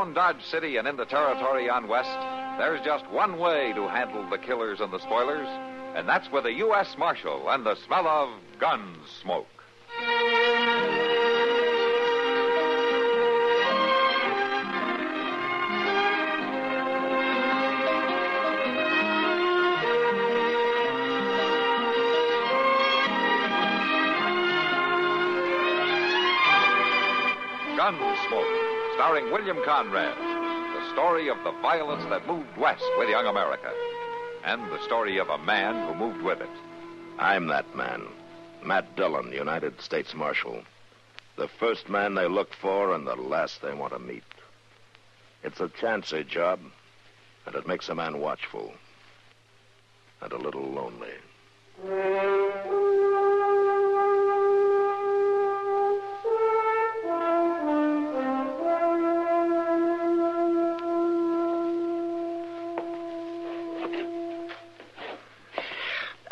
Around Dodge City and in the territory on West, there's just one way to handle the killers and the spoilers, and that's with a U.S. Marshal and the smell of Gunsmoke. Gunsmoke, starring William Conrad. The story of the violence that moved west with young America. And the story of a man who moved with it. I'm that man. Matt Dillon, United States Marshal. The first man they look for and the last they want to meet. It's a chancy job, and it makes a man watchful. And a little lonely.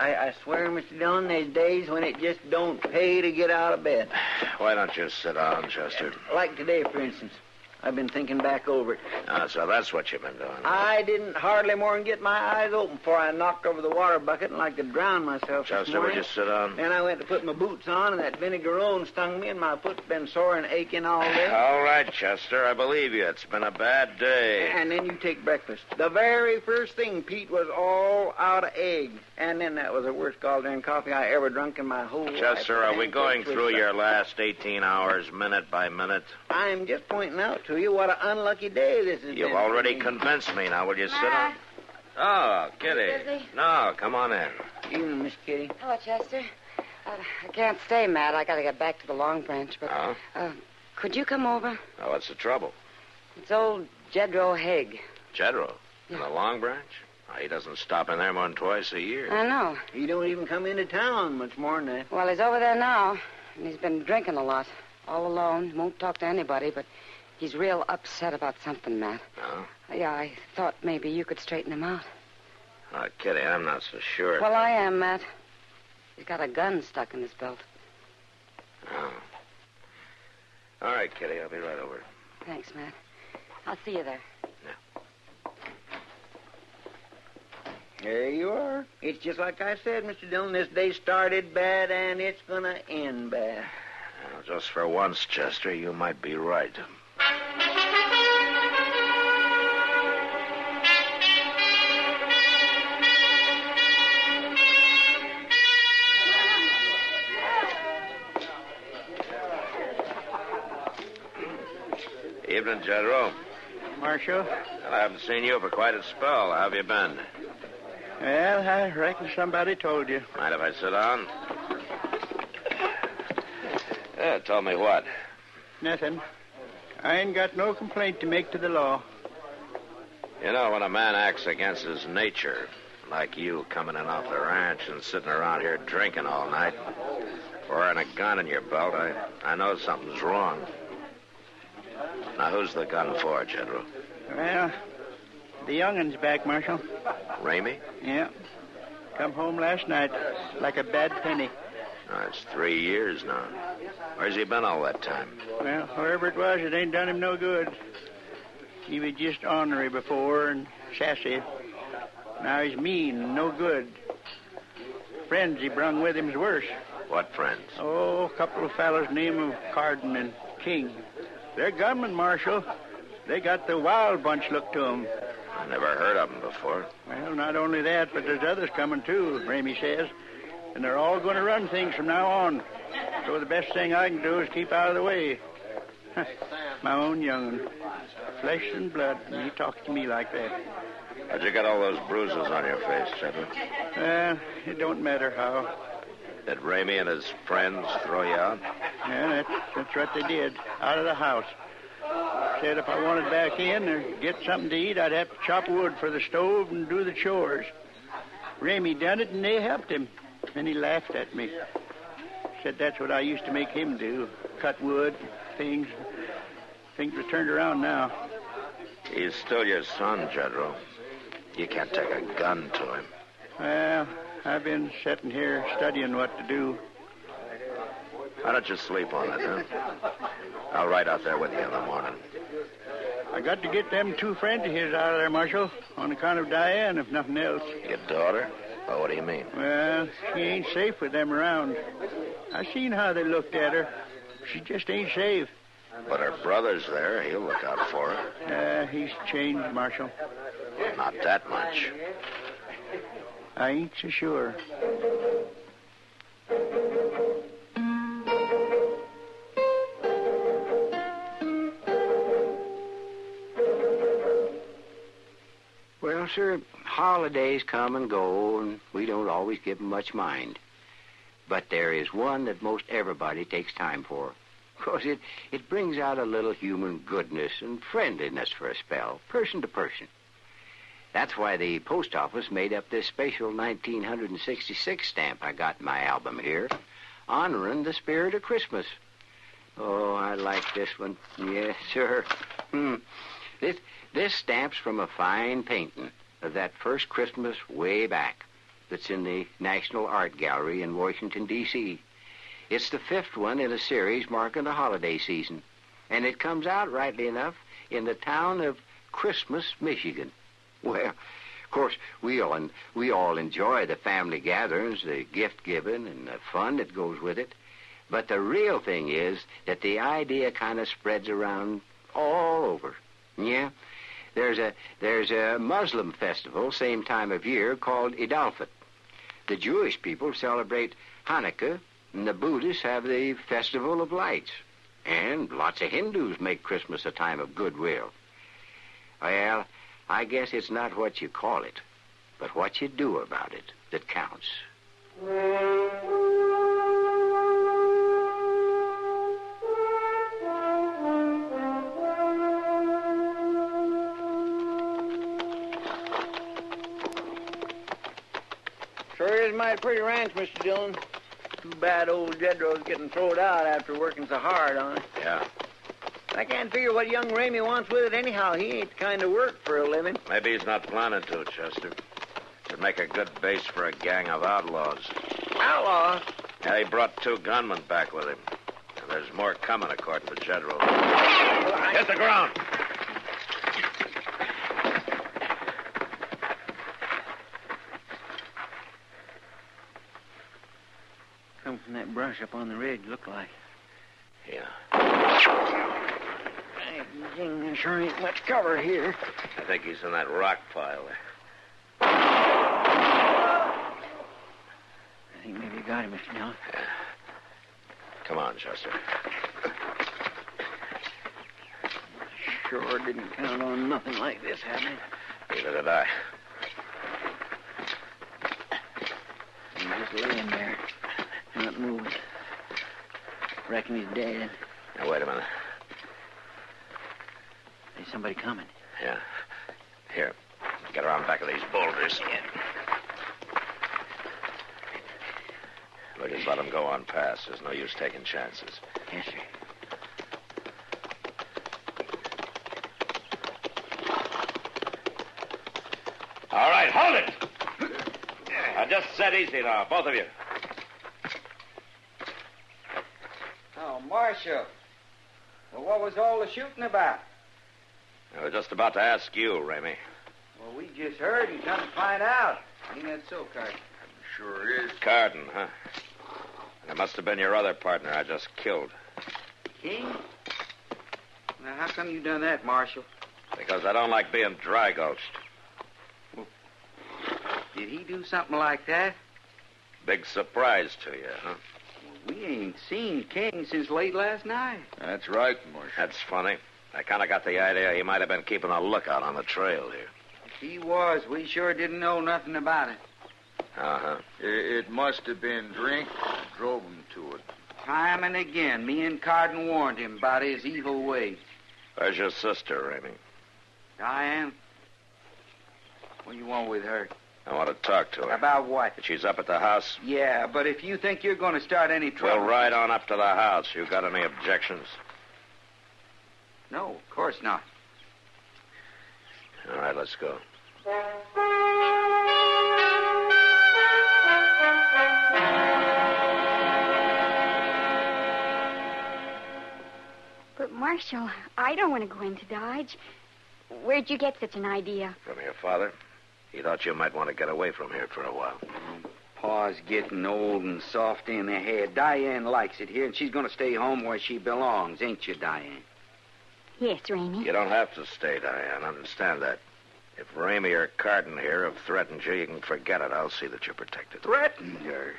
I swear, Mr. Dillon, there's days when it just don't pay to get out of bed. Why don't you sit down, Chester? Like today, for instance. I've been thinking back over it. So that's what you've been doing. I didn't hardly more than get my eyes open before I knocked over the water bucket and like to drown myself. Chester, would you sit down? Then I went to put my boots on, and that vinegarone stung me, and my foot's been sore and aching all day. All right, Chester, I believe you. It's been a bad day. And then you take breakfast. The very first thing, Pete, was all out of egg. And then that was the worst goddamn coffee I ever drunk in my whole life. Chester, are we going through your last 18 hours, minute by minute? I'm just pointing out to you what an unlucky day this has been. You've already convinced me. Now, will you sit down? Oh, Kitty. Busy? No, come on in. Evening, Miss Kitty. Hello, Chester. I can't stay, Matt. I got to get back to the Long Branch, but... Oh? Could you come over? Oh, what's the trouble? It's old Jedro Haig. Jedro? Yeah. In the Long Branch? Oh, he doesn't stop in there more than twice a year. I know. He don't even come into town much more than that. Well, he's over there now, and he's been drinking a lot. All alone. Won't talk to anybody, but he's real upset about something, Matt. Oh? Yeah, I thought maybe you could straighten him out. Oh, Kitty, I'm not so sure. Well, I am, Matt. He's got a gun stuck in his belt. Oh. All right, Kitty, I'll be right over. Thanks, Matt. I'll see you there. There you are. It's just like I said, Mr. Dillon. This day started bad, and it's going to end bad. Well, just for once, Chester, you might be right. Evening, Jedro. Marshal? Well, I haven't seen you for quite a spell. How have you been? Well, I reckon somebody told you. Mind if I sit down? Yeah, tell me what? Nothing. I ain't got no complaint to make to the law. You know, when a man acts against his nature, like you coming in off the ranch and sitting around here drinking all night, wearing a gun in your belt, I know something's wrong. Now, who's the gun for, General? Well, the youngin's back, Marshal. Ramey? Yeah. Come home last night like a bad penny. Oh, it's 3 years now. Where's he been all that time? Well, wherever it was, it ain't done him no good. He was just ornery before and sassy. Now he's mean and no good. Friends he brung with him's worse. What friends? Oh, a couple of fellows named of Carden and King. They're gunmen, Marshal. They got the wild bunch look to them. I never heard of them before. Well, not only that, but there's others coming, too, Ramey says. And they're all going to run things from now on. So the best thing I can do is keep out of the way. My own young'un. Flesh and blood, and he talks to me like that. How'd you get all those bruises on your face, Chester? It don't matter how. Did Ramey and his friends throw you out? Yeah, that's what they did. Out of the house. Said if I wanted back in or get something to eat, I'd have to chop wood for the stove and do the chores. Ramey done it, and they helped him. Then he laughed at me. Said that's what I used to make him do. Cut wood, things. Things are turned around now. He's still your son, Jedro. You can't take a gun to him. Well, I've been sitting here studying what to do. Why don't you sleep on it, huh? I'll ride out there with you in the morning. I got to get them 2 friends of his out of there, Marshal, on account of Diane, if nothing else. Your daughter? Oh, what do you mean? Well, she ain't safe with them around. I seen how they looked at her. She just ain't safe. But her brother's there. He'll look out for her. He's changed, Marshal. Well, not that much. I ain't so sure. Well, sir, holidays come and go, and we don't always give 'em much mind. But there is one that most everybody takes time for. Because it brings out a little human goodness and friendliness for a spell, person to person. That's why the post office made up this special 1966 stamp I got in my album here, honoring the spirit of Christmas. Oh, I like this one. Yes, sir. This stamp's from a fine painting of that first Christmas way back that's in the National Art Gallery in Washington, D.C. It's the 5th one in a series marking the holiday season, and it comes out, rightly enough, in the town of Christmas, Michigan. Well, of course, we all enjoy the family gatherings, the gift giving, and the fun that goes with it. But the real thing is that the idea kind of spreads around all over. Yeah, there's a Muslim festival same time of year called Eid al-Fitr. The Jewish people celebrate Hanukkah, and the Buddhists have the Festival of Lights. And lots of Hindus make Christmas a time of goodwill. Well, I guess it's not what you call it, but what you do about it that counts. Sure is a mighty pretty ranch, Mr. Dillon. Too bad old Jedro's getting thrown out after working so hard on it. Yeah. I can't figure what young Ramey wants with it anyhow. He ain't the kind to work for a living. Maybe he's not planning to, Chester. Could make a good base for a gang of outlaws. Outlaws? Yeah, he brought 2 gunmen back with him. And there's more coming, according to Jedro. Hit the ground! Come from that brush up on the ridge, look like. Yeah. There sure ain't much cover here. I think he's in that rock pile there. I think maybe you got him, Mr. Dillon. Yeah. Come on, Chester. Sure didn't count on nothing like this happening. Neither did I. He's just laying there, not moving. Reckon he's dead. Now, wait a minute. There's somebody coming. Yeah. Here. Get around back of these boulders. Yeah. We'll just let them go on past. There's no use taking chances. Yes, sir. All right, hold it! Now, just sit easy now, both of you. Oh, Marshal. Well, what was all the shooting about? I was just about to ask you, Ramey. Well, we just heard and come to find out. Ain't that so, Carter? Sure is. Carden, huh? It must have been your other partner I just killed. King? Now, how come you done that, Marshal? Because I don't like being dry-gulched. Did he do something like that? Big surprise to you, huh? Well, we ain't seen King since late last night. That's right, Marshal. That's funny. I kind of got the idea he might have been keeping a lookout on the trail here. If he was, we sure didn't know nothing about it. Uh-huh. It must have been drink that drove him to it. Time and again, me and Carden warned him about his evil ways. Where's your sister, Ramey? Diane? What do you want with her? I want to talk to her. About what? She's up at the house. Yeah, but if you think you're going to start any trouble... We'll ride on up to the house. You got any objections? No, of course not. All right, let's go. But, Marshal, I don't want to go into Dodge. Where'd you get such an idea? From your father. He thought you might want to get away from here for a while. Pa's getting old and soft in the head. Diane likes it here, and she's going to stay home where she belongs, ain't you, Diane? Yes, Ramey. You don't have to stay, Diane. Understand that. If Ramey or Carden here have threatened you, you can forget it. I'll see that you're protected. Threatened her?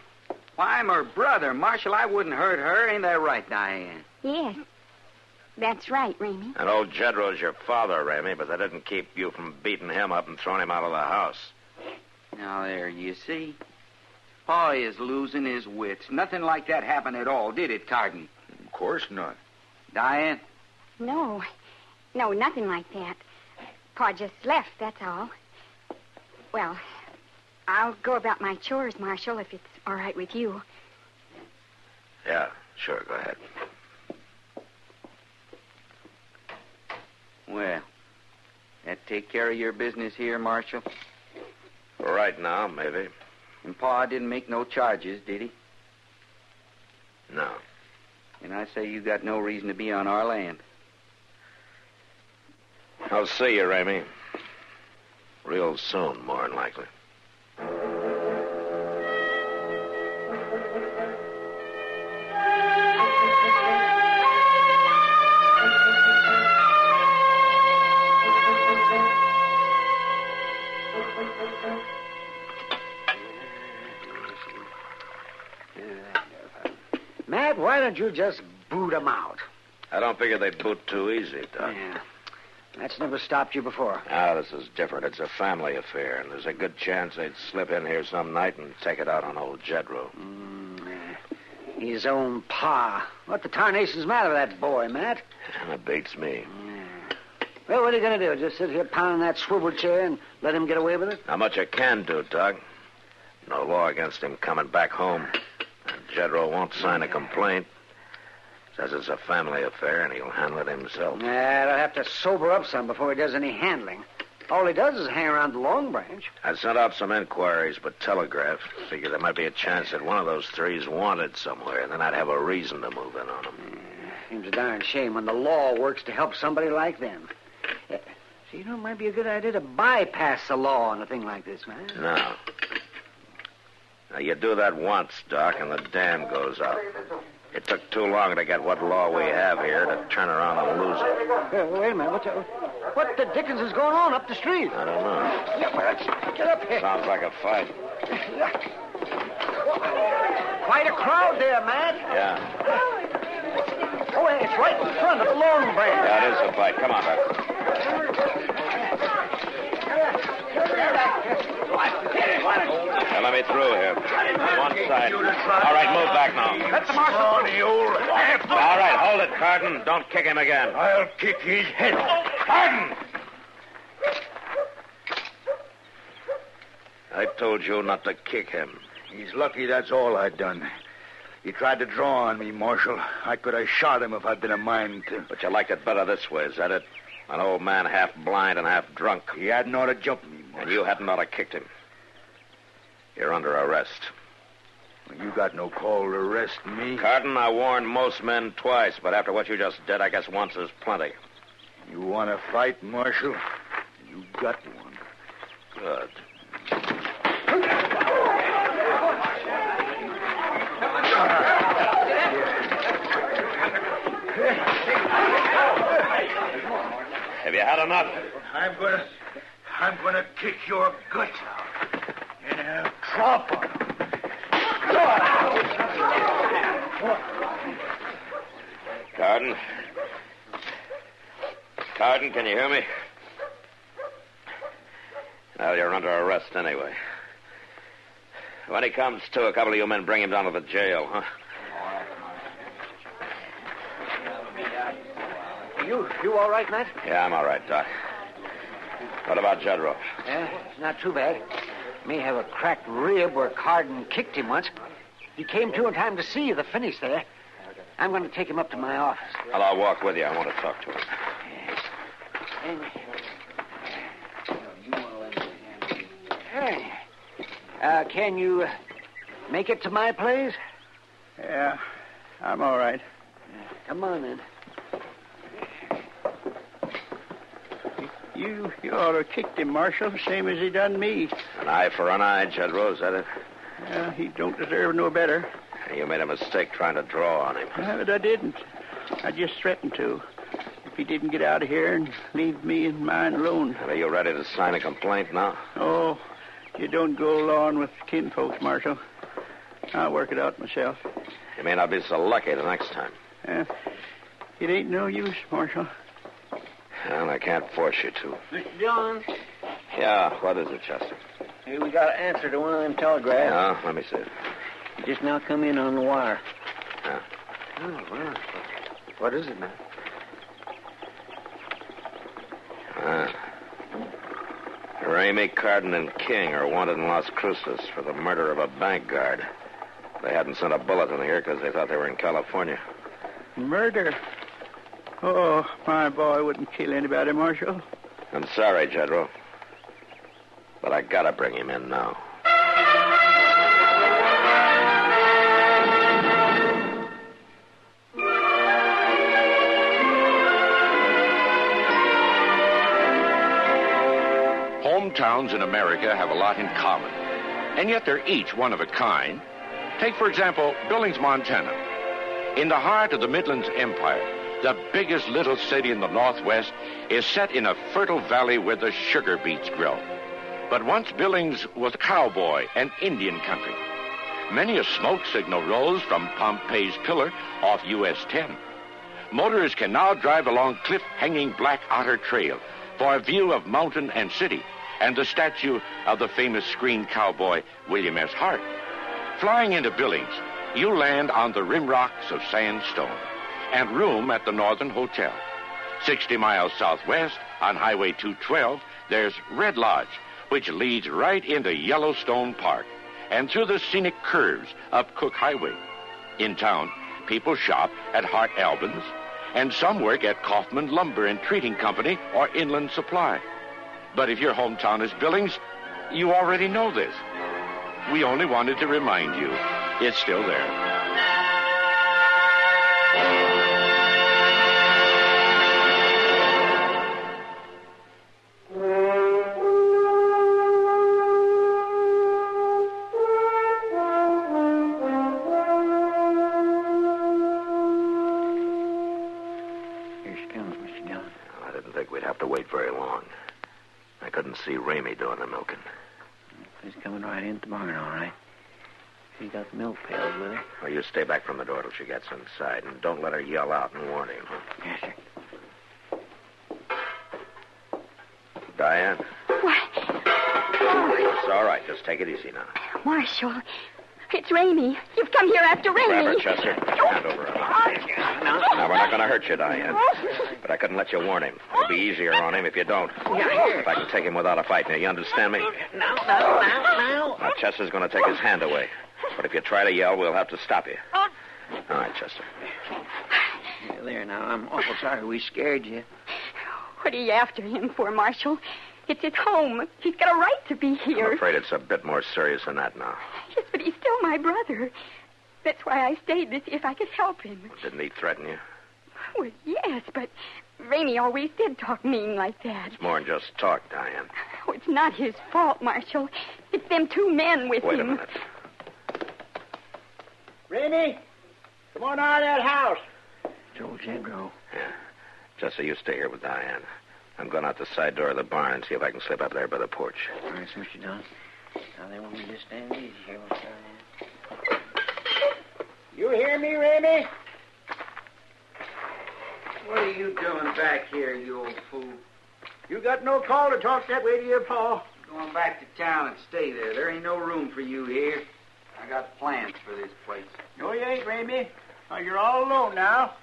Why, I'm her brother. Marshal, I wouldn't hurt her. Ain't that right, Diane? Yes. That's right, Ramey. And old Jedro's your father, Ramey, but that didn't keep you from beating him up and throwing him out of the house. Now, there, you see. Pa is losing his wits. Nothing like that happened at all, did it, Carden? Of course not. Diane? No, nothing like that. Pa just left, that's all. Well, I'll go about my chores, Marshal, if it's all right with you. Yeah, sure, go ahead. Well, that take care of your business here, Marshal? For right now, maybe. And Pa didn't make no charges, did he? No. And I say you got no reason to be on our land. I'll see you, Ramey. Real soon, more than likely. Matt, why don't you just boot them out? I don't figure they boot too easy, Doc. Yeah. That's never stopped you before. Ah, this is different. It's a family affair, and there's a good chance they'd slip in here some night and take it out on old Jedro. His own pa. What the tarnation's matter with that boy, Matt? And it beats me. Well, what are you going to do? Just sit here pounding that swivel chair and let him get away with it? Not much I can do, Doc. No law against him coming back home. And Jedro won't sign a complaint. Says it's a family affair, and he'll handle it himself. Yeah, he'll have to sober up some before he does any handling. All he does is hang around the Long Branch. I sent out some inquiries, but telegraphed. Figured there might be a chance that one of those three's wanted somewhere, and then I'd have a reason to move in on him. Seems a darn shame when the law works to help somebody like them. So, it might be a good idea to bypass the law on a thing like this, man. No. Now, you do that once, Doc, and the dam goes up. It took too long to get what law we have here to turn around and lose it. Wait a minute. What the dickens is going on up the street? I don't know. Get up here. Sounds like a fight. Quite a crowd there, Matt. Yeah. Oh, it's right in front of the Long Branch. Yeah, it is a fight. Come on, Doc. Now, let me through here. One side. All right, move back now. That's the marshal. All right, hold it, Carden. Don't kick him again. I'll kick his head. Carden! I told you not to kick him. He's lucky that's all I done. He tried to draw on me, Marshal. I could have shot him if I'd been a mind to. But you liked it better this way, is that it? An old man half blind and half drunk. He hadn't ought to jump me, Marshal. And you hadn't ought to kicked him. You're under arrest. You got no call to arrest me. Carden, I warned most men twice, but after what you just did, I guess once is plenty. You want to fight, Marshal? You got one. Good. Have you had enough? I'm gonna kick your guts out. And I'll drop on him. Carden? Carden, can you hear me? Well, you're under arrest anyway. When he comes to, a couple of you men bring him down to the jail, huh? You all right, Matt? Yeah, I'm all right, Doc. What about Jedro? Yeah, not too bad. May have a cracked rib where Carden kicked him once. He came to in time to see the finish there. I'm going to take him up to my office. Well, I'll walk with you. I want to talk to him. Hey. Can you make it to my place? Yeah, I'm all right. Come on, then. You ought to have kicked him, Marshal, same as he done me. An eye for an eye, Jedro, is that it? He don't deserve no better. You made a mistake trying to draw on him. But I didn't. I just threatened to. If he didn't get out of here and leave me and mine alone. Are you ready to sign a complaint now? Oh, you don't go along with kinfolks, Marshal. I'll work it out myself. You may not be so lucky the next time. It ain't no use, Marshal. Well, I can't force you to. Mr. Dillon? Yeah, what is it, Chester? Hey, we got an answer to one of them telegraphs. Yeah, let me see it. You just now come in on the wire. Yeah. Oh, well. What is it, man? Ramey, Carden, and King are wanted in Las Cruces for the murder of a bank guard. They hadn't sent a bulletin here because they thought they were in California. Murder? Oh, my boy wouldn't kill anybody, Marshal. I'm sorry, Jedro. But I gotta bring him in now. Hometowns in America have a lot in common, and yet they're each one of a kind. Take, for example, Billings, Montana. In the heart of the Midlands Empire, the biggest little city in the Northwest is set in a fertile valley where the sugar beets grow. But once Billings was cowboy and Indian country. Many a smoke signal rose from Pompey's Pillar off US 10. Motorists can now drive along cliff-hanging Black Otter Trail for a view of mountain and city and the statue of the famous screen cowboy William S. Hart. Flying into Billings, you land on the rim rocks of sandstone and room at the Northern Hotel. 60 miles southwest on Highway 212, there's Red Lodge, which leads right into Yellowstone Park and through the scenic curves up Cook Highway. In town, people shop at Hart Albans, and some work at Kaufman Lumber and Treating Company or Inland Supply. But if your hometown is Billings, you already know this. We only wanted to remind you, it's still there. See Ramey doing the milking. He's coming right into the barn, all right. She's got the milk pails with her. Well, you stay back from the door till she gets inside, and don't let her yell out and warn him. Huh? Yes, sir. Diane? What? Oh. It's all right. Just take it easy now. Marshal, it's Ramey. You've come here after Ramey. Grab her, Chester. Hand over her. Now, we're not going to hurt you, Diane. But I couldn't let you warn him. It'll be easier on him if you don't. If I can take him without a fight. Now, you understand me? No. Now, Chester's going to take his hand away. But if you try to yell, we'll have to stop you. All right, Chester. Yeah, there now. I'm awful sorry we scared you. What are you after him for, Marshal? It's his home. He's got a right to be here. I'm afraid it's a bit more serious than that now. Yes, but he's still my brother. That's why I stayed to see if I could help him. Didn't he threaten you? Well, yes, but Ramey always did talk mean like that. It's more than just talk, Diane. Oh, it's not his fault, Marshal. It's them two men with him. Wait a minute. Ramey, come on out of that house. Joe Jedro. Yeah. Jesse, you stay here with Diane. I'm going out the side door of the barn and see if I can slip up there by the porch. All right, so Mr. Dillon. Now, they want me to stand easy here. We'll start in. You hear me, Ramey? What are you doing back here, you old fool? You got no call to talk that way to your pa. Going back to town and stay there. There ain't no room for you here. I got plans for this place. No, you ain't, Ramey. Now, you're all alone now.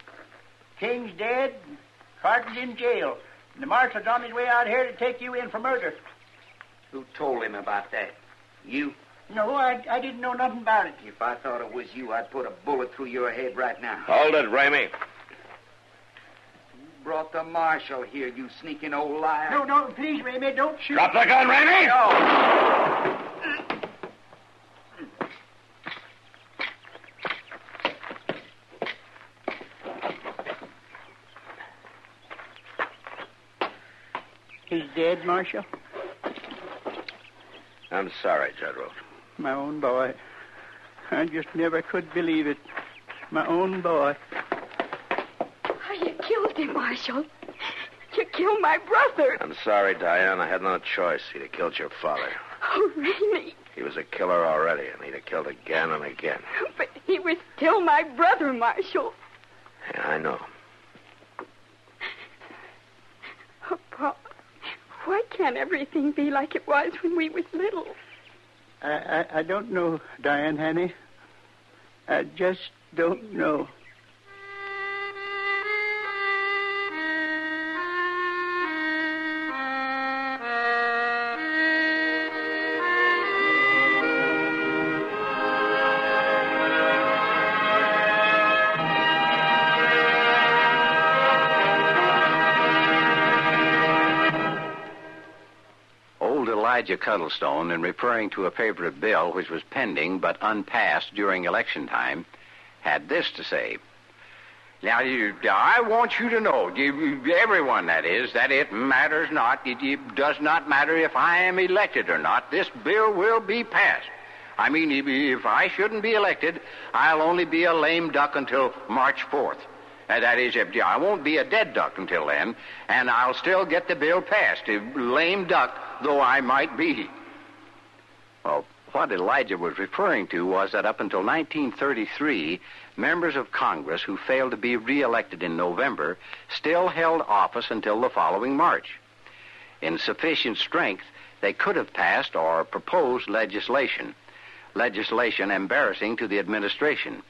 King's dead, and Carter's in jail. And the marshal's on his way out here to take you in for murder. Who told him about that? You? No, I didn't know nothing about it. If I thought it was you, I'd put a bullet through your head right now. Hold it, Ramey. You brought the marshal here, you sneaking old liar. No, please, Ramey, don't shoot. Drop the gun, Ramey! No. He's dead, Marshal? I'm sorry, General. My own boy. I just never could believe it. My own boy. Oh, you killed him, Marshal. You killed my brother. I'm sorry, Diane. I had no choice. He'd have killed your father. Oh, really? He was a killer already, and he'd have killed again and again. But he was still my brother, Marshal. Yeah, I know. Oh, Pa, why can't everything be like it was when we was little? I don't know, Diane, honey. I just don't know. Elijah Cuddlestone, in referring to a favorite bill which was pending but unpassed during election time, had this to say. Now, I want you to know, everyone that is, that it matters not. It does not matter if I am elected or not. This bill will be passed. I mean, if I shouldn't be elected, I'll only be a lame duck until March 4th. That is, I won't be a dead duck until then, and I'll still get the bill passed, a lame duck though I might be. Well, what Elijah was referring to was that up until 1933, members of Congress who failed to be reelected in November still held office until the following March. In sufficient strength, they could have passed or proposed legislation embarrassing to the administration.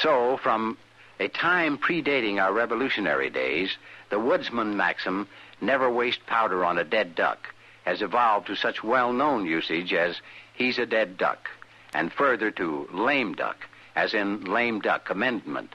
So, from a time predating our revolutionary days, the woodsman maxim, never waste powder on a dead duck, has evolved to such well-known usage as he's a dead duck, and further to lame duck, as in lame duck amendment.